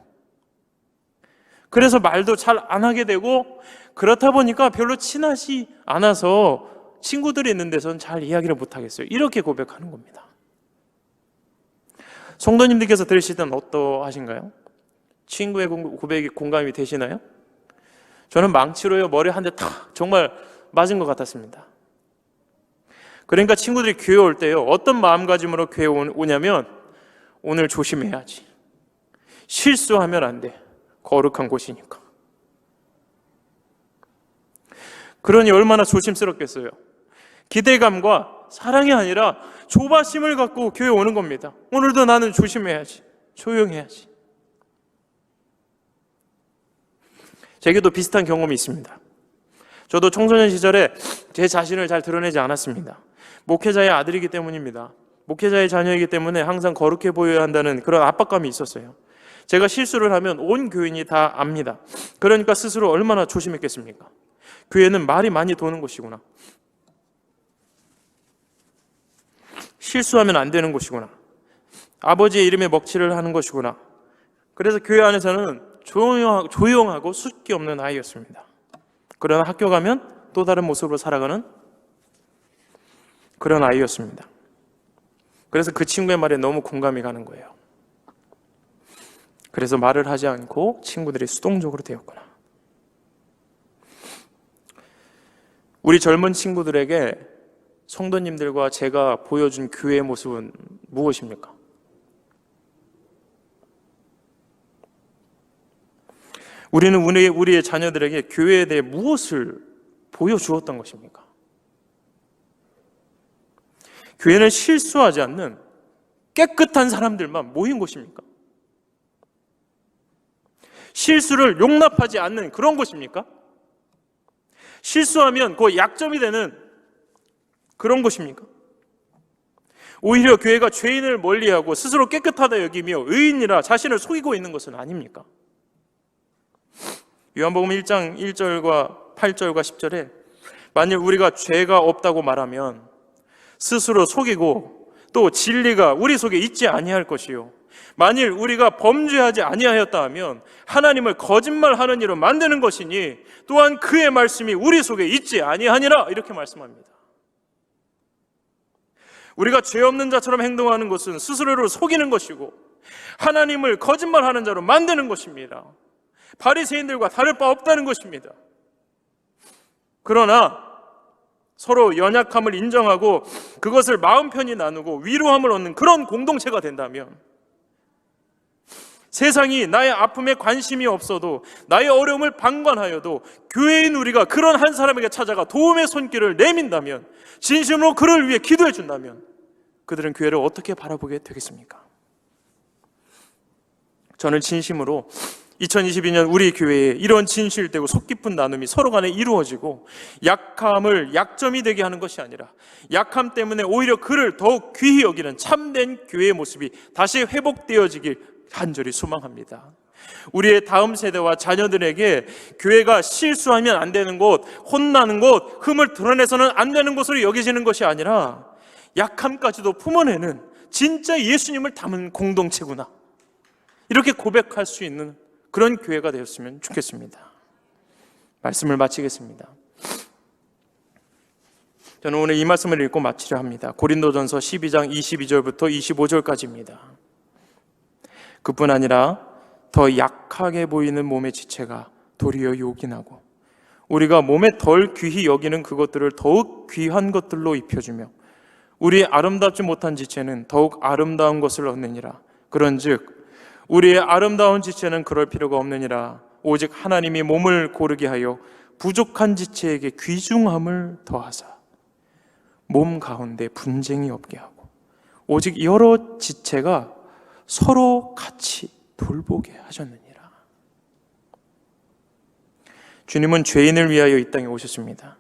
그래서 말도 잘 안 하게 되고, 그렇다 보니까 별로 친하지 않아서 친구들이 있는 데서는 잘 이야기를 못 하겠어요. 이렇게 고백하는 겁니다. 성도님들께서 들으실 때는 어떠하신가요? 친구의 고백이 공감이 되시나요? 저는 망치로요, 머리 한 대 탁 정말 맞은 것 같았습니다. 그러니까 친구들이 교회 올 때요, 어떤 마음가짐으로 교회 오냐면, 오늘 조심해야지, 실수하면 안 돼, 거룩한 곳이니까. 그러니 얼마나 조심스럽겠어요. 기대감과 사랑이 아니라 조바심을 갖고 교회 오는 겁니다. 오늘도 나는 조심해야지, 조용해야지. 제게도 비슷한 경험이 있습니다. 저도 청소년 시절에 제 자신을 잘 드러내지 않았습니다. 목회자의 아들이기 때문입니다. 목회자의 자녀이기 때문에 항상 거룩해 보여야 한다는 그런 압박감이 있었어요. 제가 실수를 하면 온 교인이 다 압니다. 그러니까 스스로 얼마나 조심했겠습니까? 교회는 말이 많이 도는 곳이구나, 실수하면 안 되는 곳이구나, 아버지의 이름에 먹칠을 하는 것이구나. 그래서 교회 안에서는 조용하고 숫기 없는 아이였습니다. 그러나 학교 가면 또 다른 모습으로 살아가는 그런 아이였습니다. 그래서 그 친구의 말에 너무 공감이 가는 거예요. 그래서 말을 하지 않고 친구들이 수동적으로 되었구나. 우리 젊은 친구들에게 성도님들과 제가 보여준 교회의 모습은 무엇입니까? 우리는 우리의 자녀들에게 교회에 대해 무엇을 보여주었던 것입니까? 교회는 실수하지 않는 깨끗한 사람들만 모인 곳입니까? 실수를 용납하지 않는 그런 곳입니까? 실수하면 그 약점이 되는 그런 곳입니까? 오히려 교회가 죄인을 멀리하고 스스로 깨끗하다 여기며 의인이라 자신을 속이고 있는 것은 아닙니까? 요한복음 1장 1절과 8절과 10절에 만일 우리가 죄가 없다고 말하면 스스로 속이고 또 진리가 우리 속에 있지 아니할 것이요, 만일 우리가 범죄하지 아니하였다 하면 하나님을 거짓말하는 이로 만드는 것이니 또한 그의 말씀이 우리 속에 있지 아니하니라. 이렇게 말씀합니다. 우리가 죄 없는 자처럼 행동하는 것은 스스로를 속이는 것이고 하나님을 거짓말하는 자로 만드는 것입니다. 바리새인들과 다를 바 없다는 것입니다. 그러나 서로 연약함을 인정하고 그것을 마음 편히 나누고 위로함을 얻는 그런 공동체가 된다면, 세상이 나의 아픔에 관심이 없어도 나의 어려움을 방관하여도 교회인 우리가 그런 한 사람에게 찾아가 도움의 손길을 내민다면, 진심으로 그를 위해 기도해 준다면 그들은 교회를 어떻게 바라보게 되겠습니까? 저는 진심으로 2022년 우리 교회에 이런 진실되고 속 깊은 나눔이 서로 간에 이루어지고 약함을 약점이 되게 하는 것이 아니라 약함 때문에 오히려 그를 더욱 귀히 여기는 참된 교회의 모습이 다시 회복되어지길 간절히 소망합니다. 우리의 다음 세대와 자녀들에게 교회가 실수하면 안 되는 곳, 혼나는 곳, 흠을 드러내서는 안 되는 곳으로 여겨지는 것이 아니라 약함까지도 품어내는 진짜 예수님을 담은 공동체구나, 이렇게 고백할 수 있는 그런 교회가 되었으면 좋겠습니다. 말씀을 마치겠습니다. 저는 오늘 이 말씀을 읽고 마치려 합니다. 고린도전서 12장 22절부터 25절까지입니다. 그뿐 아니라 더 약하게 보이는 몸의 지체가 도리어 요긴하고 우리가 몸에 덜 귀히 여기는 그것들을 더욱 귀한 것들로 입혀주며 우리의 아름답지 못한 지체는 더욱 아름다운 것을 얻느니라. 그런즉 우리의 아름다운 지체는 그럴 필요가 없느니라. 오직 하나님이 몸을 고르게 하여 부족한 지체에게 귀중함을 더하사 몸 가운데 분쟁이 없게 하고 오직 여러 지체가 서로 같이 돌보게 하셨느니라. 주님은 죄인을 위하여 이 땅에 오셨습니다.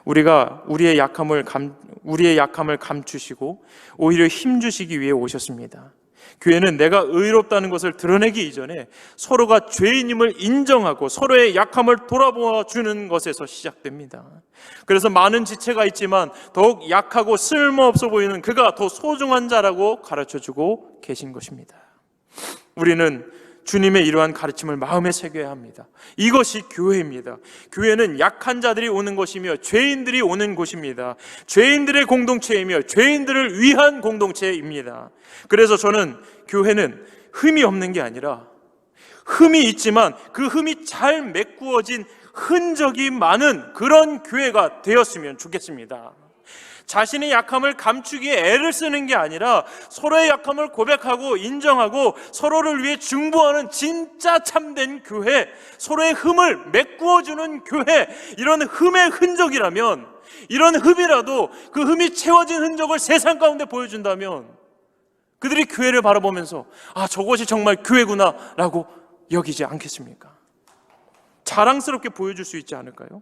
우리가 우리의 약함을 감추시고 오히려 힘주시기 위해 오셨습니다. 교회는 내가 의롭다는 것을 드러내기 이전에 서로가 죄인임을 인정하고 서로의 약함을 돌아보아 주는 것에서 시작됩니다. 그래서 많은 지체가 있지만 더욱 약하고 쓸모없어 보이는 그가 더 소중한 자라고 가르쳐주고 계신 것입니다. 우리는 주님의 이러한 가르침을 마음에 새겨야 합니다. 이것이 교회입니다. 교회는 약한 자들이 오는 곳이며 죄인들이 오는 곳입니다. 죄인들의 공동체이며 죄인들을 위한 공동체입니다. 그래서 저는 교회는 흠이 없는 게 아니라 흠이 있지만 그 흠이 잘 메꾸어진 흔적이 많은 그런 교회가 되었으면 좋겠습니다. 자신의 약함을 감추기에 애를 쓰는 게 아니라 서로의 약함을 고백하고 인정하고 서로를 위해 중보하는 진짜 참된 교회, 서로의 흠을 메꾸어주는 교회, 이런 흠의 흔적이라면, 이런 흠이라도 그 흠이 채워진 흔적을 세상 가운데 보여준다면 그들이 교회를 바라보면서 아, 저것이 정말 교회구나 라고 여기지 않겠습니까? 자랑스럽게 보여줄 수 있지 않을까요?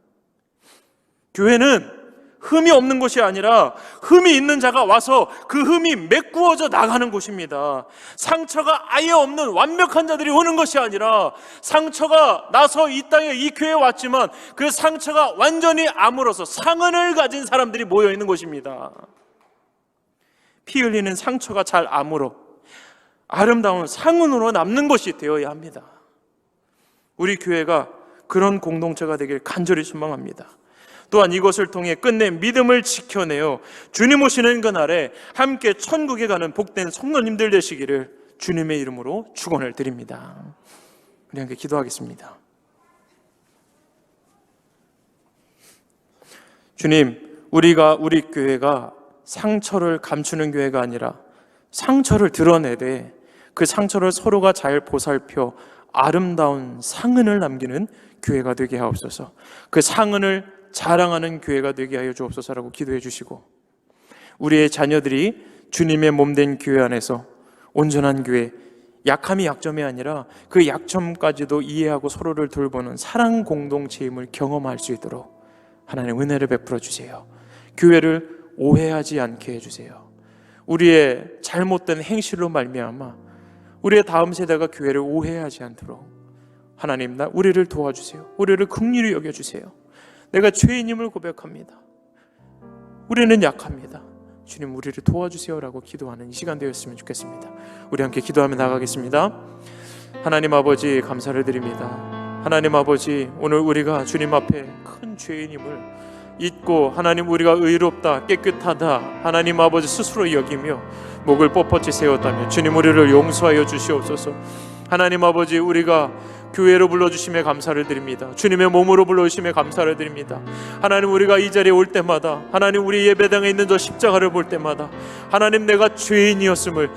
교회는 흠이 없는 것이 아니라 흠이 있는 자가 와서 그 흠이 메꾸어져 나가는 곳입니다. 상처가 아예 없는 완벽한 자들이 오는 것이 아니라 상처가 나서 이 땅에 이 교회에 왔지만 그 상처가 완전히 아물어서 상흔을 가진 사람들이 모여 있는 곳입니다. 피 흘리는 상처가 잘 아물어 아름다운 상흔으로 남는 것이 되어야 합니다. 우리 교회가 그런 공동체가 되길 간절히 소망합니다. 또한 이것을 통해 끝내 믿음을 지켜내어 주님 오시는 그날에 함께 천국에 가는 복된 성도님들 되시기를 주님의 이름으로 축원을 드립니다. 우리 함께 기도하겠습니다. 주님, 우리 교회가 상처를 감추는 교회가 아니라 상처를 드러내되 그 상처를 서로가 잘 보살펴 아름다운 상흔을 남기는 교회가 되게 하옵소서. 그 상흔을 자랑하는 교회가 되게 하여 주옵소서라고 기도해 주시고, 우리의 자녀들이 주님의 몸된 교회 안에서 온전한 교회, 약함이 약점이 아니라 그 약점까지도 이해하고 서로를 돌보는 사랑 공동체임을 경험할 수 있도록 하나님 은혜를 베풀어 주세요. 교회를 오해하지 않게 해주세요. 우리의 잘못된 행실로 말미암아 우리의 다음 세대가 교회를 오해하지 않도록 하나님, 우리를 도와주세요. 우리를 긍휼히 여겨주세요. 내가 죄인임을 고백합니다. 우리는 약합니다. 주님, 우리를 도와주세요라고 기도하는 이 시간 되었으면 좋겠습니다. 우리 함께 기도하며 나가겠습니다. 하나님 아버지, 감사를 드립니다. 하나님 아버지, 오늘 우리가 주님 앞에 큰 죄인임을 잊고 하나님, 우리가 의롭다, 깨끗하다 하나님 아버지 스스로 여기며 목을 뻣뻣이 세웠다면 주님, 우리를 용서하여 주시옵소서. 하나님 아버지, 우리가 교회로 불러주심에 감사를 드립니다. 주님의 몸으로 불러주심에 감사를 드립니다. 하나님, 우리가 이 자리에 올 때마다 하나님, 우리 예배당에 있는 저 십자가를 볼 때마다 하나님, 내가 죄인임을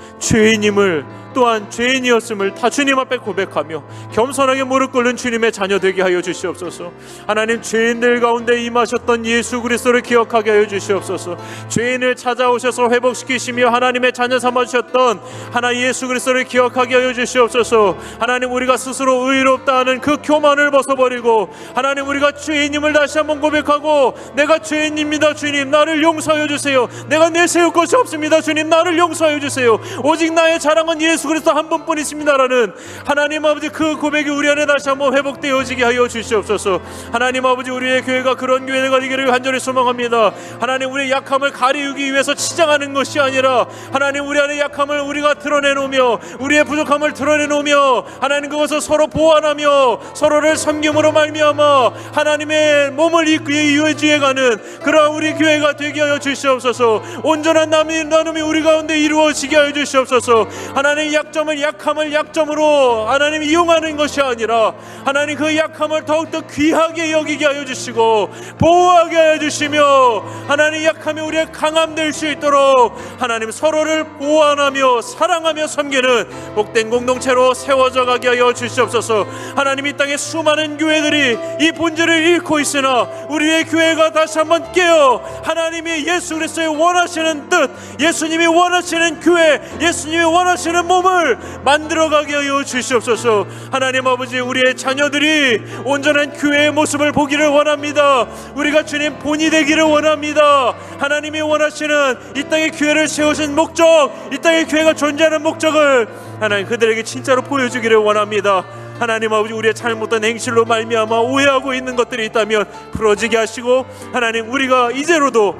또한 죄인이었음을 다 주님 앞에 고백하며 겸손하게 무릎 꿇는 주님의 자녀 되게 하여 주시옵소서. 하나님, 죄인들 가운데 임하셨던 예수 그리스도를 기억하게 하여 주시옵소서. 죄인을 찾아오셔서 회복시키시며 하나님의 자녀 삼아주셨던 하나님 예수 그리스도를 기억하게 하여 주시옵소서. 하나님, 우리가 스스로 의롭다 하는 그 교만을 벗어버리고 하나님, 우리가 죄인임을 다시 한번 고백하고 내가 죄인입니다 주님, 나를 용서하여 주세요. 내가 내세울 것이 없습니다 주님, 나를 용서하여 주세요. 오직 나의 자랑은 예수 그리스도 한 분뿐이십니다라는 하나님 아버지, 그 고백이 우리 안에 다시 한번 회복되어지게 하여 주시옵소서. 하나님 아버지, 우리의 교회가 그런 교회가 되기를 간절히 소망합니다. 하나님, 우리의 약함을 가리우기 위해서 치장하는 것이 아니라 하나님, 우리 안의 약함을 우리가 드러내놓으며 우리의 부족함을 드러내놓으며 하나님, 그것을 서로 보완하며 서로를 섬김으로 말미암아 하나님의 몸을 이어주어가는 그러한 우리 교회가 되게 하여 주시옵소서. 온전한 나눔이 우리 가운데 이루어지게 하여 주시옵소서. 하나님, 약함을 약점으로 하나님 이용하는 것이 아니라 하나님, 그 약함을 더욱더 귀하게 여기게 하여 주시고 보호하게 하여 주시며 하나님, 약함이 우리의 강함 될 수 있도록 하나님, 서로를 보완하며 사랑하며 섬기는 복된 공동체로 세워져 가게 하여 주시옵소서. 주셔서 하나님, 이 땅에 수많은 교회들이 이 본질을 잃고 있으나 우리의 교회가 다시 한번 깨어 하나님이 예수 그리스도의 원하시는 뜻, 예수님이 원하시는 교회, 예수님이 원하시는 몸을 만들어가게 하여 주시옵소서. 하나님 아버지, 우리의 자녀들이 온전한 교회의 모습을 보기를 원합니다. 우리가 주님 본이 되기를 원합니다. 하나님이 원하시는 이 땅에 교회를 세우신 목적, 이 땅에 교회가 존재하는 목적을 하나님 그들에게 진짜로 보여주기를 원합니다. 하나님 아버지, 우리의 잘못된 행실로 말미암아 오해하고 있는 것들이 있다면 풀어지게 하시고, 하나님 우리가 이제로도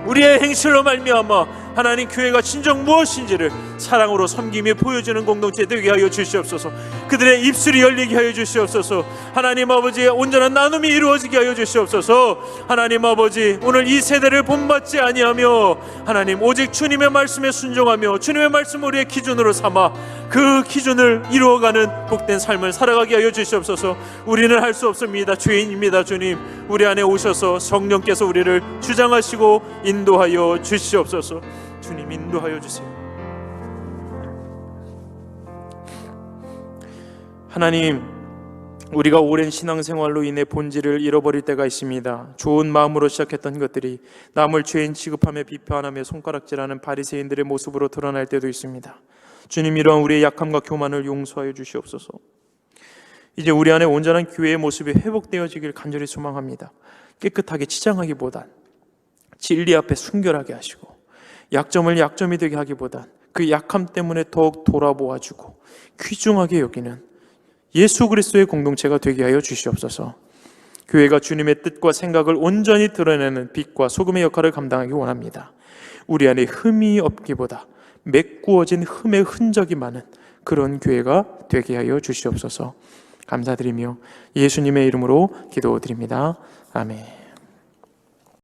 우리의 행실로 말미암아 하나님 교회가 진정 무엇인지를 사랑으로 섬김이 보여주는 공동체 되게 하여 주시옵소서. 그들의 입술이 열리게 하여 주시옵소서. 하나님 아버지, 온전한 나눔이 이루어지게 하여 주시옵소서. 하나님 아버지, 오늘 이 세대를 본받지 아니하며 하나님 오직 주님의 말씀에 순종하며 주님의 말씀을 우리의 기준으로 삼아 그 기준을 이루어가는 복된 삶을 살아가게 하여 주시옵소서. 우리는 할 수 없습니다. 죄인입니다. 주님, 우리 안에 오셔서 성령께서 우리를 주장하시고 인도하여 주시옵소서. 주님, 인도하여 주세요. 하나님, 우리가 오랜 신앙생활로 인해 본질을 잃어버릴 때가 있습니다. 좋은 마음으로 시작했던 것들이 남을 죄인 취급하며 비판하며 손가락질하는 바리새인들의 모습으로 드러날 때도 있습니다. 주님, 이러한 우리의 약함과 교만을 용서하여 주시옵소서. 이제 우리 안에 온전한 교회의 모습이 회복되어지길 간절히 소망합니다. 깨끗하게 치장하기보단 진리 앞에 순결하게 하시고, 약점을 약점이 되게 하기보단 그 약함 때문에 더욱 돌아보아주고 귀중하게 여기는 예수 그리스도의 공동체가 되게 하여 주시옵소서. 교회가 주님의 뜻과 생각을 온전히 드러내는 빛과 소금의 역할을 감당하기 원합니다. 우리 안에 흠이 없기보다 메꾸어진 흠의 흔적이 많은 그런 교회가 되게 하여 주시옵소서. 감사드리며 예수님의 이름으로 기도드립니다. 아멘.